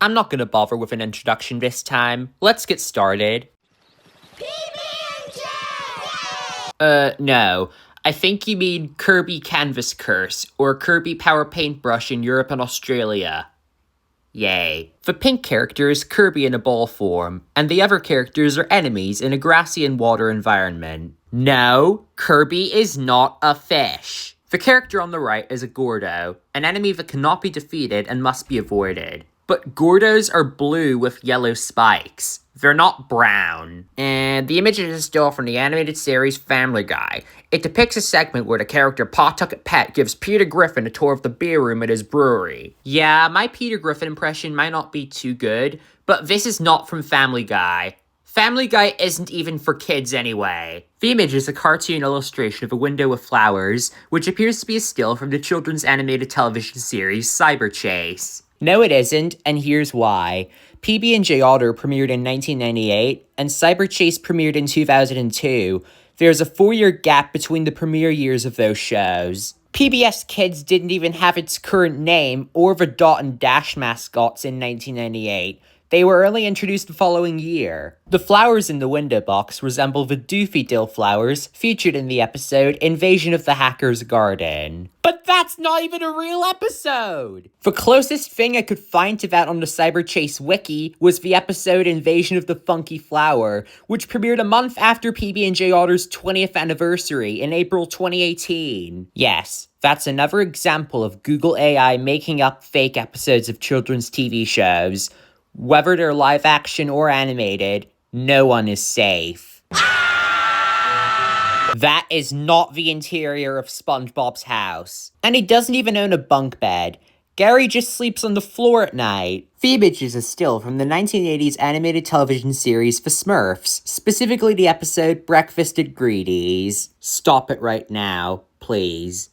I'm not gonna bother with an introduction this time. Let's get started. PB&J! No. I think you mean Kirby Canvas Curse, or Kirby Power Paintbrush in Europe and Australia. Yay. The pink character is Kirby in a ball form, and the other characters are enemies in a grassy and water environment. No, Kirby is not a fish. The character on the right is a Gordo, an enemy that cannot be defeated and must be avoided. But Gordos are blue with yellow spikes. They're not brown. And the image is still from the animated series Family Guy. It depicts a segment where the character Pawtucket Pet gives Peter Griffin a tour of the beer room at his brewery. Yeah, my Peter Griffin impression might not be too good, but this is not from Family Guy. Family Guy isn't even for kids anyway. The image is a cartoon illustration of a window with flowers, which appears to be a still from the children's animated television series Cyber Chase. No, it isn't, and here's why. PB&J Otter premiered in 1998, and Cyber Chase premiered in 2002. There's a 4-year gap between the premiere years of those shows. PBS Kids didn't even have its current name or the dot and dash mascots in 1998. They were only introduced the following year. The flowers in the window box resemble the Doofy Dill flowers featured in the episode Invasion of the Hacker's Garden. But that's not even a real episode! The closest thing I could find to that on the Cyber Chase wiki was the episode Invasion of the Funky Flower, which premiered a month after PB&J Otter's 20th anniversary in April 2018. Yes, that's another example of Google AI making up fake episodes of children's TV shows. Whether they're live action or animated, no one is safe. That is not the interior of SpongeBob's house. And he doesn't even own a bunk bed. Gary just sleeps on the floor at night. The image is a still from the 1980s animated television series The Smurfs, specifically the episode Breakfast at Greedy's. Stop it right now, please.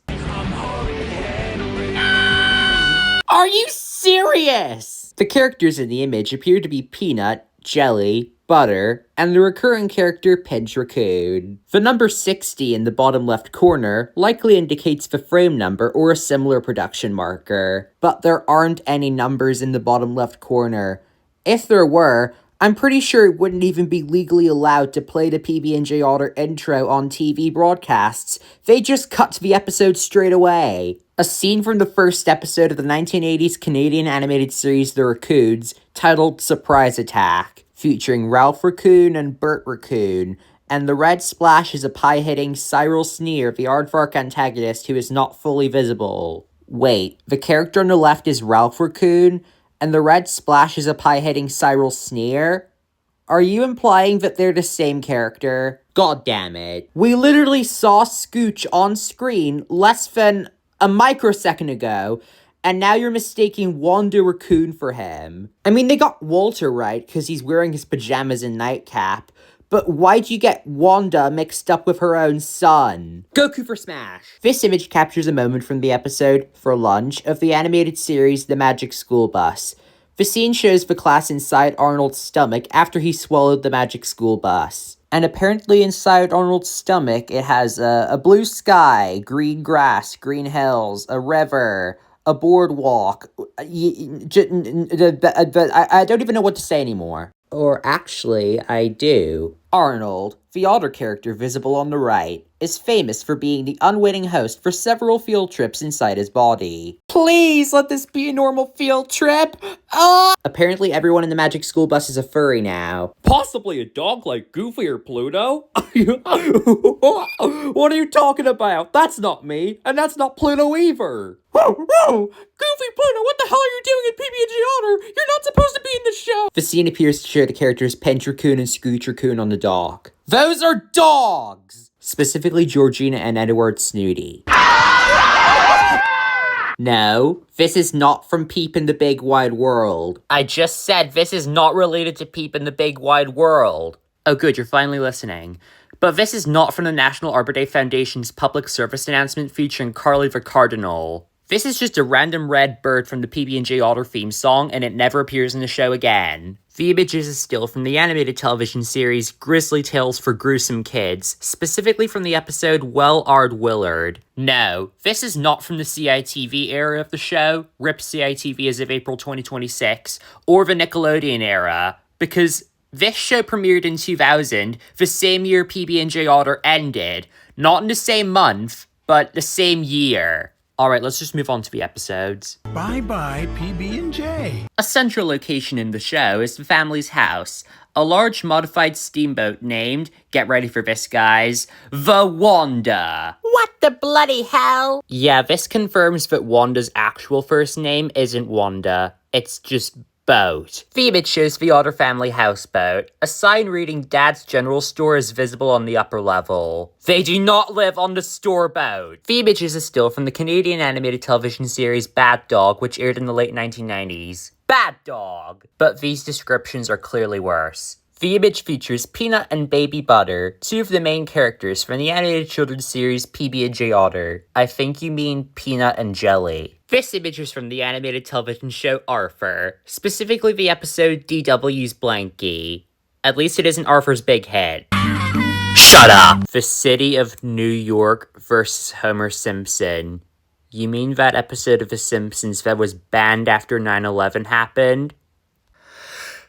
Are you serious? The characters in the image appear to be Peanut, Jelly, Butter, and the recurring character Pinch Raccoon. The number 60 in the bottom left corner likely indicates the frame number or a similar production marker, but there aren't any numbers in the bottom left corner. If there were, I'm pretty sure it wouldn't even be legally allowed to play the PB&J Otter intro on TV broadcasts. They just cut to the episode straight away. A scene from the first episode of the 1980s Canadian animated series The Raccoons, titled Surprise Attack, featuring Ralph Raccoon and Bert Raccoon, and the red splash is a pie-hitting Cyril Sneer, the aardvark antagonist who is not fully visible. Wait, the character on the left is Ralph Raccoon, and the red splash is a pie-hitting Cyril Sneer? Are you implying that they're the same character? God damn it. We literally saw Scooch on screen less than a microsecond ago, and now you're mistaking Wanda Raccoon for him. I mean, they got Walter right, because he's wearing his pajamas and nightcap, but why'd you get Wanda mixed up with her own son? Goku for Smash! This image captures a moment from the episode For Lunch of the animated series The Magic School Bus. The scene shows the class inside Arnold's stomach after he swallowed the Magic School Bus. And apparently inside Arnold's stomach, it has a blue sky, green grass, green hills, a river, a boardwalk. I don't even know what to say anymore. Or actually, I do. Arnold, the Otter character visible on the right, is famous for being the unwitting host for several field trips inside his body. Please let this be a normal field trip! Apparently everyone in the Magic School Bus is a furry now. Possibly a dog like Goofy or Pluto? What are you talking about? That's not me, and that's not Pluto either! Goofy, Pluto, what the hell are you doing in PB&J Otter? You're not supposed to be in the show! The scene appears to show the characters Pinch Raccoon and Scooch Raccoon on the dock. Those are dogs! Specifically Georgina and Edward Snooty. No, this is not from Peep in the Big Wide World. I just said this is not related to Peep in the Big Wide World. Oh good, you're finally listening. But this is not from the National Arbor Day Foundation's public service announcement featuring Carly the Cardinal. This is just a random red bird from the PB&J Otter theme song, and it never appears in the show again. The image is a still from the animated television series Grizzly Tales for Gruesome Kids, specifically from the episode Well Ard Willard. No, this is not from the CITV era of the show, RIP CITV as of April 2026, or the Nickelodeon era, because this show premiered in 2000, the same year PB&J Otter ended, not in the same month, but the same year. Alright, let's just move on to the episodes. Bye-bye, PB&J. A central location in the show is the family's house, a large modified steamboat named, get ready for this guys, the Wanda. What the bloody hell? Yeah, this confirms that Wanda's actual first name isn't Wanda, it's just boat. The image shows the Otter family houseboat. A sign reading Dad's General Store is visible on the upper level. They do not live on the store boat. The image is a still from the Canadian animated television series Bad Dog, which aired in the late 1990s. Bad Dog! But these descriptions are clearly worse. The image features Peanut and Baby Butter, two of the main characters from the animated children's series PB&J Otter. I think you mean Peanut and Jelly. This image is from the animated television show Arthur, specifically the episode DW's Blanky. At least it isn't Arthur's big head. Shut up! The City of New York versus Homer Simpson. You mean that episode of The Simpsons that was banned after 9/11 happened?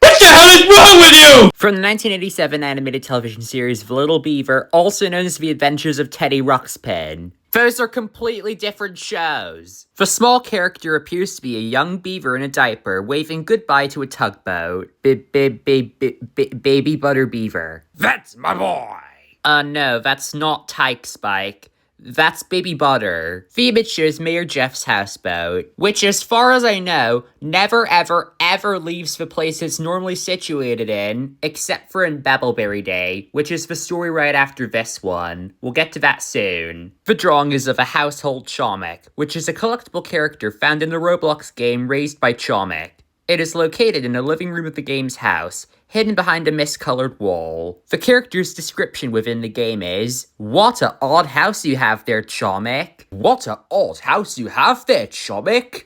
What the hell is wrong with you? From the 1987 animated television series The Little Beaver, also known as The Adventures of Teddy Ruxpin. Those are completely different shows. The small character appears to be a young beaver in a diaper, waving goodbye to a tugboat. Baby Butter Beaver. That's my boy. No, that's not Tyke Spike. That's Baby Butter. The image shows Mayor Jeff's houseboat, which as far as I know, never ever leaves the place it's normally situated in, except for in Babbleberry Day, which is the story right after this one. We'll get to that soon. The drawing is of a household Chomik, which is a collectible character found in the Roblox game Raised by Chomik. It is located in the living room of the game's house, hidden behind a miscolored wall. The character's description within the game is, "What a odd house you have there, Chomik." What a odd house you have there, Chomik.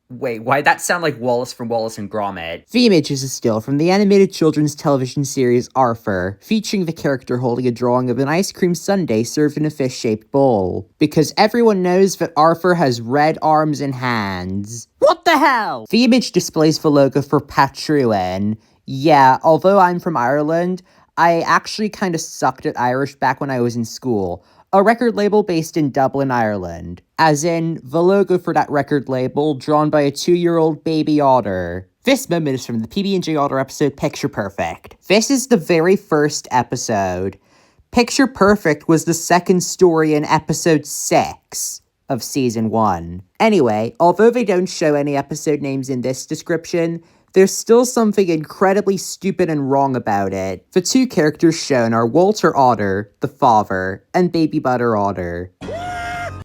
Wait, why'd that sound like Wallace from Wallace and Gromit? The image is a still from the animated children's television series Arthur, featuring the character holding a drawing of an ice cream sundae served in a fish-shaped bowl. Because everyone knows that Arthur has red arms and hands. What the hell? The image displays the logo for Patruin. Yeah, although I'm from Ireland, I actually kind of sucked at Irish back when I was in school. A record label based in Dublin, Ireland. As in, the logo for that record label drawn by a 2-year-old baby otter. This moment is from the PB&J Otter episode Picture Perfect. This is the very first episode. Picture Perfect was the second story in episode 6 of season 1. Anyway, although they don't show any episode names in this description, there's still something incredibly stupid and wrong about it. The two characters shown are Walter Otter, the father, and Baby Butter Otter.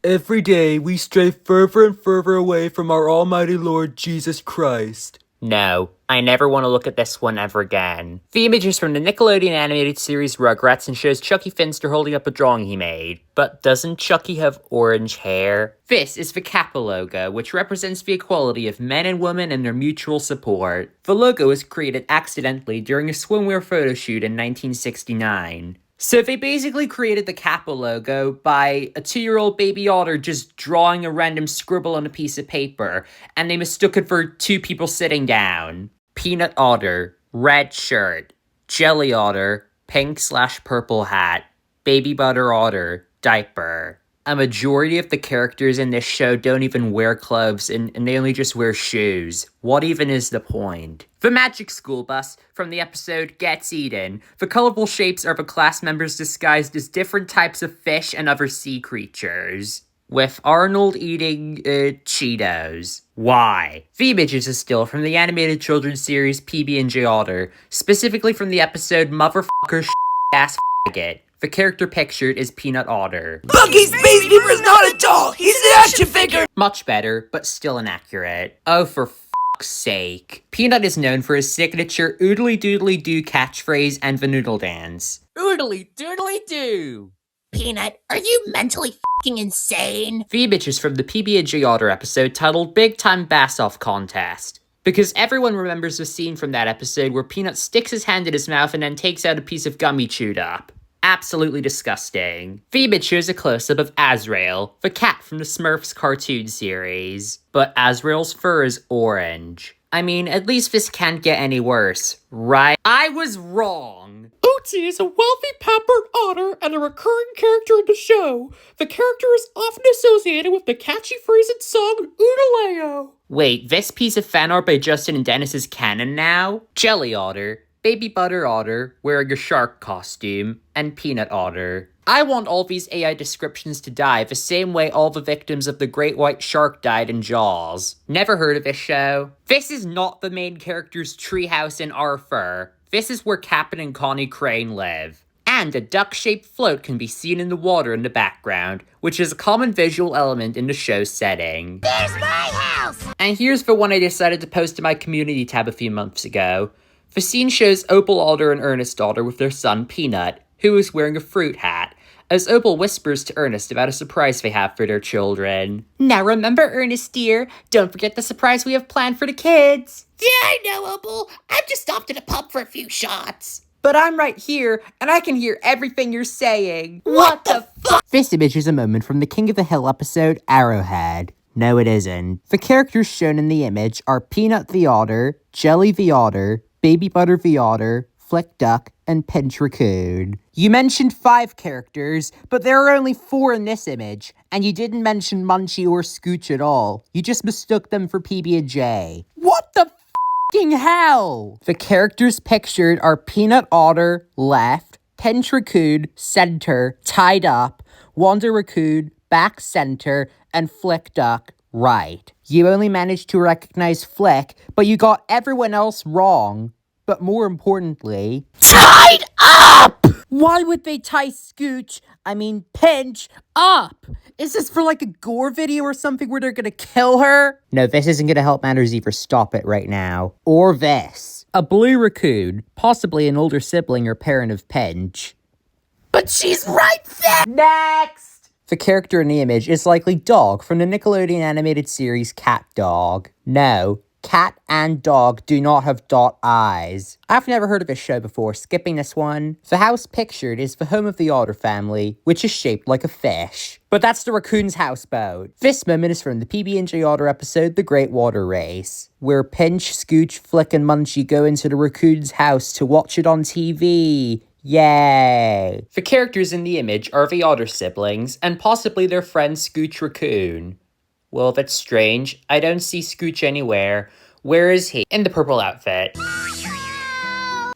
Every day we stray further and further away from our almighty Lord Jesus Christ. No, I never want to look at this one ever again. The image is from the Nickelodeon animated series Rugrats and shows Chucky Finster holding up a drawing he made. But doesn't Chucky have orange hair? This is the Kappa logo, which represents the equality of men and women and their mutual support. The logo was created accidentally during a swimwear photo shoot in 1969. So they basically created the Kappa logo by a 2-year-old baby otter just drawing a random scribble on a piece of paper, and they mistook it for two people sitting down. Peanut Otter, red shirt. Jelly Otter, pink/purple hat. Baby Butter Otter, diaper. A majority of the characters in this show don't even wear clothes, and they only just wear shoes. What even is the point? The Magic School Bus from the episode Gets Eaten. The colorful shapes are the class members disguised as different types of fish and other sea creatures. With Arnold eating, Cheetos. Why? The image is a still from the animated children's series PB&J Otter, specifically from the episode Motherfucker Ass Faggot. The character pictured is Peanut Otter. Monkey Space Beaver is not a doll! He's an action figure! Much better, but still inaccurate. Oh, for fuck's sake. Peanut is known for his signature oodly doodly doo catchphrase and the noodle dance. Oodly doodly doo! Peanut, are you mentally f***ing insane? The image is from the PB&J Otter episode titled Big Time Bass Off Contest. Because everyone remembers the scene from that episode where Peanut sticks his hand in his mouth and then takes out a piece of gummy chewed up. Absolutely disgusting. The image shows a close-up of Azrael, the cat from the Smurfs cartoon series. But Azrael's fur is orange. I mean, at least this can't get any worse, right? I was wrong! Oatsy is a wealthy pampered otter and a recurring character in the show. The character is often associated with the catchy phrase and song Oodaleo. Wait, this piece of fan art by Justin and Dennis is canon now? Jelly Otter, Baby Butter Otter, wearing a shark costume, and Peanut Otter. I want all these AI descriptions to die the same way all the victims of the Great White Shark died in Jaws. Never heard of this show? This is not the main character's treehouse in Arthur. This is where Captain and Connie Crane live. And a duck-shaped float can be seen in the water in the background, which is a common visual element in the show's setting. There's my house! And here's the one I decided to post to my community tab a few months ago. The scene shows Opal Otter and Ernest Otter with their son Peanut, who is wearing a fruit hat, as Opal whispers to Ernest about a surprise they have for their children. Now remember, Ernest dear, don't forget the surprise we have planned for the kids. Yeah, I know, Opal. I've just stopped at a pub for a few shots. But I'm right here, and I can hear everything you're saying. What the fuck? This image is a moment from the King of the Hill episode, Arrowhead. No, it isn't. The characters shown in the image are Peanut the Otter, Jelly the Otter, Baby Butter the Otter, Flick Duck, and Pinch Raccoon. You mentioned 5 characters, but there are only 4 in this image, and you didn't mention Munchie or Scooch at all. You just mistook them for PB&J. What the f***ing hell? The characters pictured are Peanut Otter, left, Pinch Raccoon, center, tied up, Wanda Raccoon, back center, and Flick Duck, right. You only managed to recognize Flick, but you got everyone else wrong. But more importantly, Tied up! why would they tie Pinch up? Is this for like a gore video or something where they're gonna kill her? No, this isn't gonna help matters either. Stop it right now. Or this. A blue raccoon, possibly an older sibling or parent of Pinch. But she's right there! Next! The character in the image is likely Dog from the Nickelodeon animated series Cat Dog. No, cat and dog do not have dot eyes. I've never heard of this show before, skipping this one. The house pictured is the home of the Otter family, which is shaped like a fish. But that's the raccoon's houseboat. This moment is from the PB&J Otter episode, The Great Water Race, where Pinch, Scooch, Flick, and Munchie go into the raccoon's house to watch it on TV. Yay! The characters in the image are the Otter siblings, and possibly their friend Scooch Raccoon. Well, that's strange. I don't see Scooch anywhere. Where is he? In the purple outfit.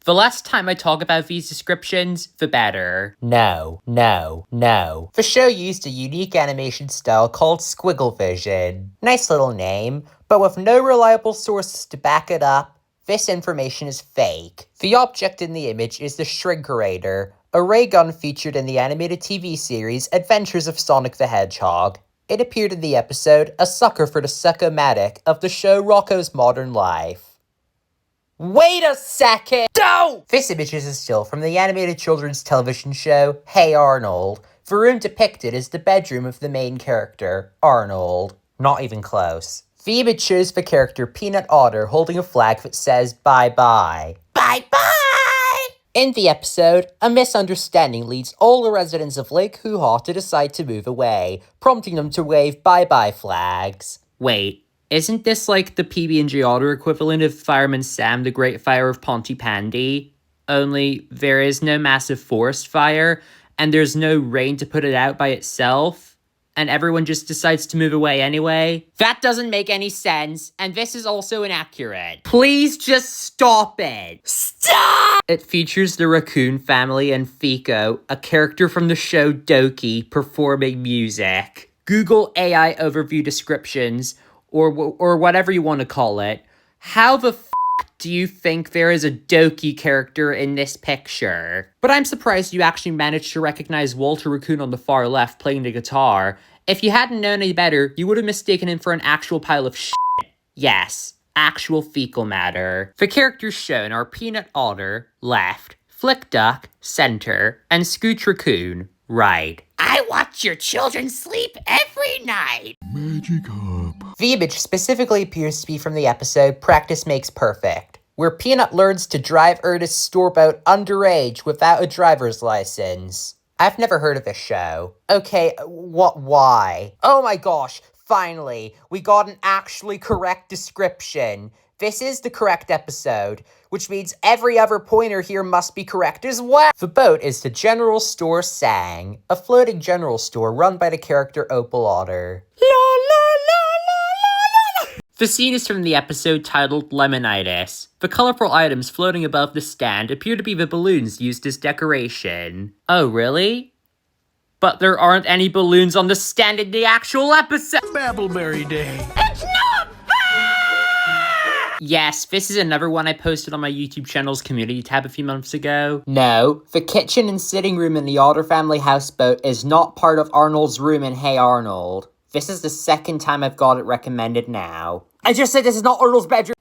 The less time I talk about these descriptions, the better. No. The show used a unique animation style called Squiggle Vision. Nice little name, but with no reliable sources to back it up, this information is fake. The object in the image is the Shrinkerator, a ray gun featured in the animated TV series Adventures of Sonic the Hedgehog. It appeared in the episode A Sucker for the Suckomatic of the show Rocko's Modern Life. Wait a second! Don't! This image is a still from the animated children's television show Hey Arnold. The room depicted is the bedroom of the main character, Arnold. Not even close. The image shows the character Peanut Otter holding a flag that says bye-bye. Bye-bye! In the episode, a misunderstanding leads all the residents of Lake Hoo-Ha to decide to move away, prompting them to wave bye-bye flags. Wait, isn't this like the PB&J Otter equivalent of Fireman Sam, the Great Fire of Pontypandy? Only there is no massive forest fire, and there's no rain to put it out by itself, and everyone just decides to move away anyway? That doesn't make any sense, and this is also inaccurate. Please just stop it. Stop! It features the raccoon family and Fico, a character from the show Doki, performing music. Google AI overview descriptions, or whatever you want to call it. How the f*** do you think there is a Doki character in this picture? But I'm surprised you actually managed to recognize Walter Raccoon on the far left playing the guitar. If you hadn't known any better, you would have mistaken him for an actual pile of shit. Yes, actual fecal matter. The characters shown are Peanut Otter, left, Flick Duck, center, and Scooch Raccoon, right. I watch your children sleep every night. Magic up. The image specifically appears to be from the episode Practice Makes Perfect, where Peanut learns to drive Ernest's storeboat underage without a driver's license. I've never heard of this show. Okay, why? Oh my gosh, finally, we got an actually correct description. This is the correct episode, which means every other pointer here must be correct as well. The boat is the General Store Sang, a floating general store run by the character Otter. The scene is from the episode titled Lemonitis. The colorful items floating above the stand appear to be the balloons used as decoration. Oh, really? But there aren't any balloons on the stand in the actual episode! Babbleberry Day. Yes, this is another one I posted on my YouTube channel's community tab a few months ago. No, the kitchen and sitting room in the Otter family houseboat is not part of Arnold's room in Hey Arnold. This is the second time I've got it recommended now. I just said this is not Arnold's bedroom!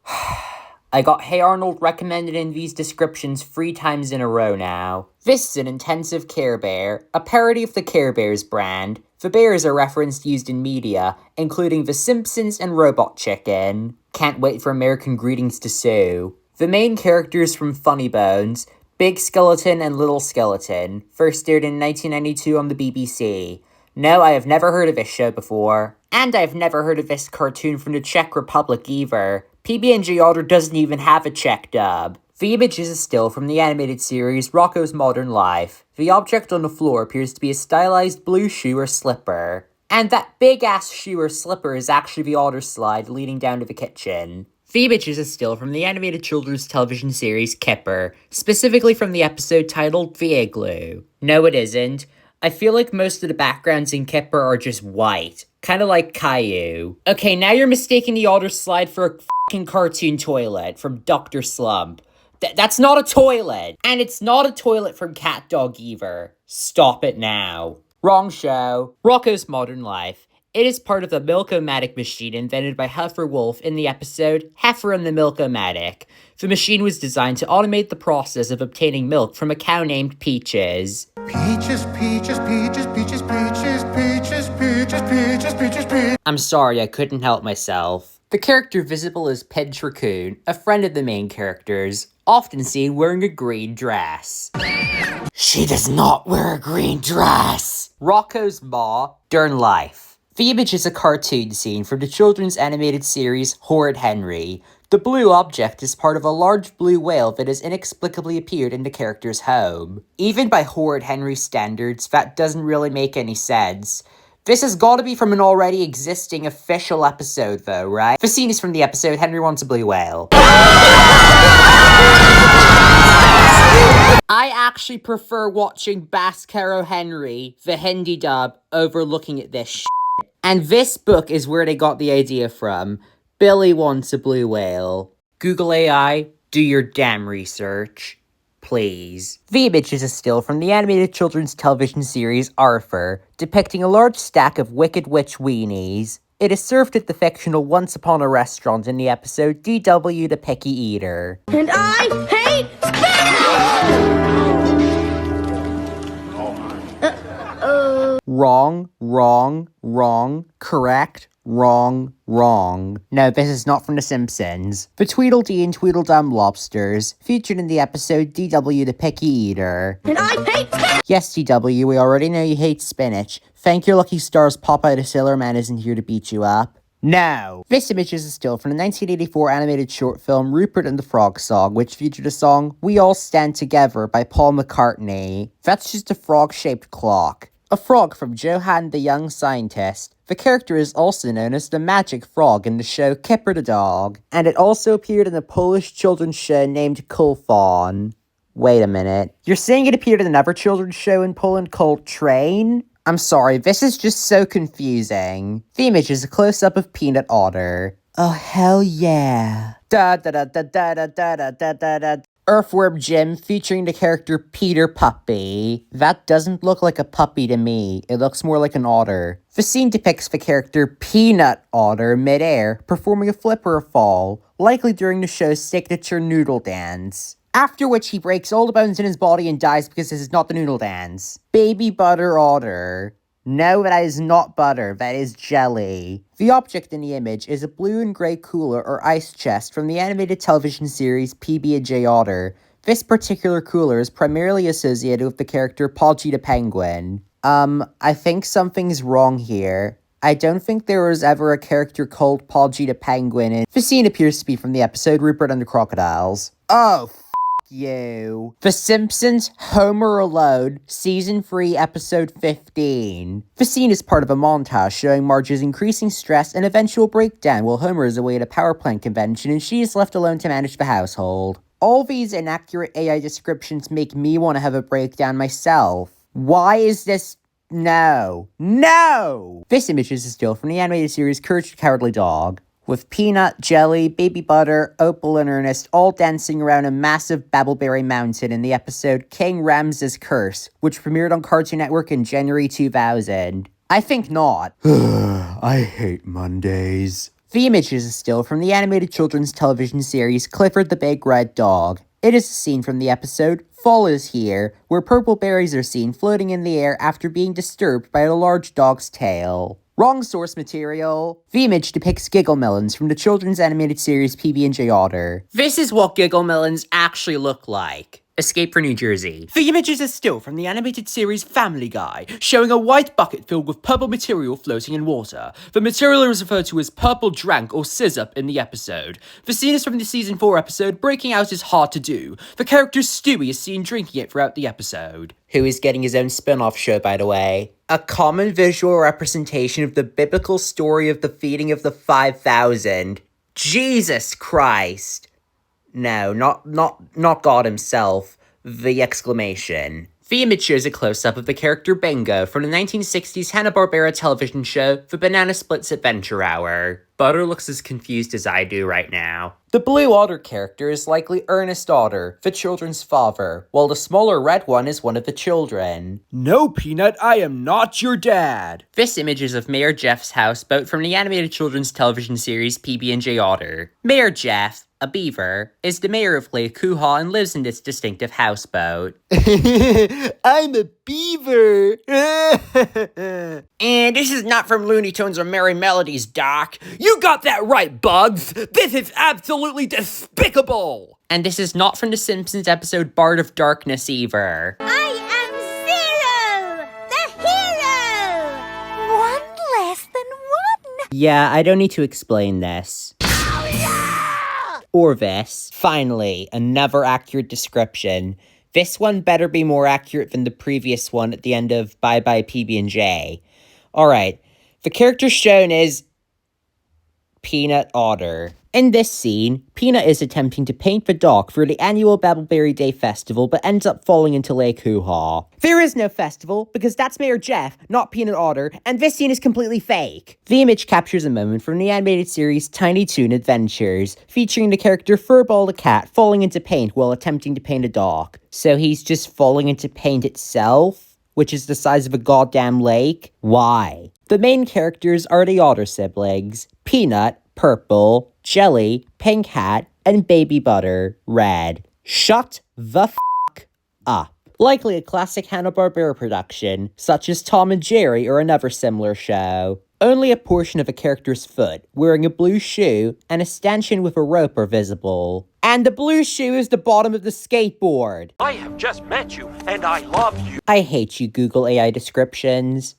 I got Hey Arnold recommended in these descriptions 3 times in a row now. This is an intensive Care Bear, a parody of the Care Bears brand. The bears are referenced used in media, including The Simpsons and Robot Chicken. Can't wait for American Greetings to sue. The main characters from Funny Bones, Big Skeleton and Little Skeleton, first aired in 1992 on the BBC. No, I have never heard of this show before. And I've never heard of this cartoon from the Czech Republic either. PB&J Otter doesn't even have a Czech dub. The image is a still from the animated series Rocko's Modern Life. The object on the floor appears to be a stylized blue shoe or slipper. And that big-ass shoe or slipper is actually the Otter slide leading down to the kitchen. The image is a still from the animated children's television series Kipper, specifically from the episode titled The Igloo. No, it isn't. I feel like most of the backgrounds in Kipper are just white. Kinda like Caillou. Okay, now you're mistaking the Otter slide for a f***ing cartoon toilet from Dr. Slump. That's not a toilet! And it's not a toilet from Cat Dog either. Stop it now. Wrong show. Rocko's Modern Life. It is part of the Milk-O-Matic machine invented by Heifer Wolf in the episode Heifer and the Milk-O-Matic. The machine was designed to automate the process of obtaining milk from a cow named Peaches. Peaches, peaches, peaches, peaches, peaches, peaches, peaches, peaches, peaches, peaches. I'm sorry, I couldn't help myself. The character visible is Pinch Raccoon, a friend of the main characters, often seen wearing a green dress. She does not wear a green dress! Rocko's Ma, Dern Life. The image is a cartoon scene from the children's animated series Horrid Henry. The blue object is part of a large blue whale that has inexplicably appeared in the character's home. Even by Horrid Henry standards, that doesn't really make any sense. This has got to be from an already existing official episode though, right? The scene is from the episode Henry Wants a Blue Whale. I actually prefer watching Bascaro Henry, the Hindi dub, over looking at this shit. And this book is where they got the idea from. Billy Wants a Blue Whale. Google AI, do your damn research. Please. The image is a still from the animated children's television series Arthur, depicting a large stack of Wicked Witch weenies. It is served at the fictional Once Upon a Restaurant in the episode DW the Picky Eater. And I hate Wrong, wrong, wrong, correct, wrong, wrong. No, this is not from The Simpsons. The Tweedledee and Tweedledum lobsters, featured in the episode DW the Picky Eater. And I hate Yes, DW, we already know you hate spinach. Thank your lucky stars Popeye the Sailor Man isn't here to beat you up. No! This image is a still from the 1984 animated short film Rupert and the Frog Song, which featured a song We All Stand Together by Paul McCartney. That's just a frog-shaped clock. A frog from Johann the Young Scientist. The character is also known as the Magic Frog in the show Kipper the Dog, and it also appeared in a Polish children's show named Kulfon. Wait a minute. You're saying it appeared in another children's show in Poland called Train? I'm sorry, this is just so confusing. The image is a close-up of Peanut Otter. Oh, hell yeah. Da da da da da da da da da da. Earthworm Jim featuring the character Peter Puppy. That doesn't look like a puppy to me. It looks more like an otter. The scene depicts the character Peanut Otter midair performing a flip or a fall, likely during the show's signature noodle dance. After which he breaks all the bones in his body and dies because this is not the noodle dance. Baby Butter Otter. No, that is not butter, that is jelly. The object in the image is a blue and grey cooler or ice chest from the animated television series PB&J Otter. This particular cooler is primarily associated with the character Podgy the Penguin. I think something's wrong here. I don't think there was ever a character called Podgy the Penguin, and the scene appears to be from the episode Rupert and the Crocodiles. Oh, you. The Simpsons Homer Alone, Season 3, Episode 15. The scene is part of a montage showing Marge's increasing stress and eventual breakdown while Homer is away at a power plant convention and she is left alone to manage the household. All these inaccurate AI descriptions make me want to have a breakdown myself. Why is this... No. This image is a still from the animated series Courage the Cowardly Dog, with Peanut, Jelly, Baby Butter, Opal, and Ernest all dancing around a massive Babbleberry mountain in the episode King Ramses' Curse, which premiered on Cartoon Network in January 2000. I think not. I hate Mondays. The image is a still from the animated children's television series Clifford the Big Red Dog. It is a scene from the episode Fall is Here, where purple berries are seen floating in the air after being disturbed by a large dog's tail. Wrong source material. The image depicts Giggle Melons from the children's animated series PB&J Otter. This is what Giggle Melons actually look like. Escape for New Jersey. The image is a still from the animated series Family Guy, showing a white bucket filled with purple material floating in water. The material is referred to as purple drank or sizzip in the episode. The scene is from the season 4 episode Breaking Out is Hard to Do. The character Stewie is seen drinking it throughout the episode. Who is getting his own spin-off show, by the way. A common visual representation of the biblical story of the feeding of the 5,000. Jesus Christ. No, not God himself. The exclamation. The image shows a close-up of the character Bingo from the 1960s Hanna-Barbera television show The Banana Splits Adventure Hour. Butter looks as confused as I do right now. The blue otter character is likely Ernest Otter, the children's father, while the smaller red one is one of the children. No, Peanut, I am not your dad. This image is of Mayor Jeff's houseboat from the animated children's television series PB&J Otter. Mayor Jeff, a beaver, is the mayor of Lake Hoo-Ha and lives in this distinctive houseboat. I'm a beaver. And this is not from Looney Tunes or Merry Melodies, Doc. You got that right, Bugs. This is absolutely despicable. And this is not from the Simpsons episode Bard of Darkness either. I am Zero, the hero! One less than one. Yeah, I don't need to explain this. Or this. Finally, another accurate description. This one better be more accurate than the previous one at the end of Bye Bye PB&J. Alright, the character shown is Peanut Otter. In this scene, Peanut is attempting to paint the dock for the annual Babbleberry Day Festival, but ends up falling into Lake Hoo-Ha. There is no festival, because that's Mayor Jeff, not Peanut Otter, and this scene is completely fake. The image captures a moment from the animated series Tiny Toon Adventures, featuring the character Furball the cat falling into paint while attempting to paint a dock. So he's just falling into paint itself? Which is the size of a goddamn lake? Why? The main characters are the Otter siblings, Peanut, purple, Jelly, pink hat, and Baby Butter, red. Shut the f*** up. Likely a classic Hanna-Barbera production, such as Tom and Jerry or another similar show. Only a portion of a character's foot, wearing a blue shoe, and a stanchion with a rope are visible. And the blue shoe is the bottom of the skateboard. I have just met you, and I love you. I hate you, Google AI descriptions.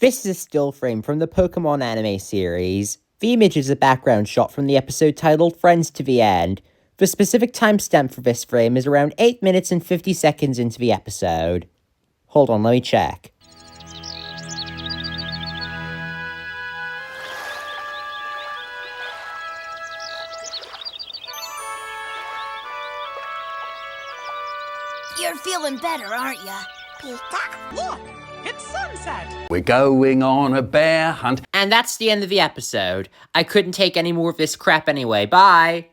This is a still frame from the Pokemon anime series. The image is a background shot from the episode titled Friends to the End. The specific timestamp for this frame is around 8 minutes and 50 seconds into the episode. Hold on, let me check. You're feeling better, aren't ya? Pika? Look, it's sunset. We're going on a bear hunt. And that's the end of the episode. I couldn't take any more of this crap anyway. Bye!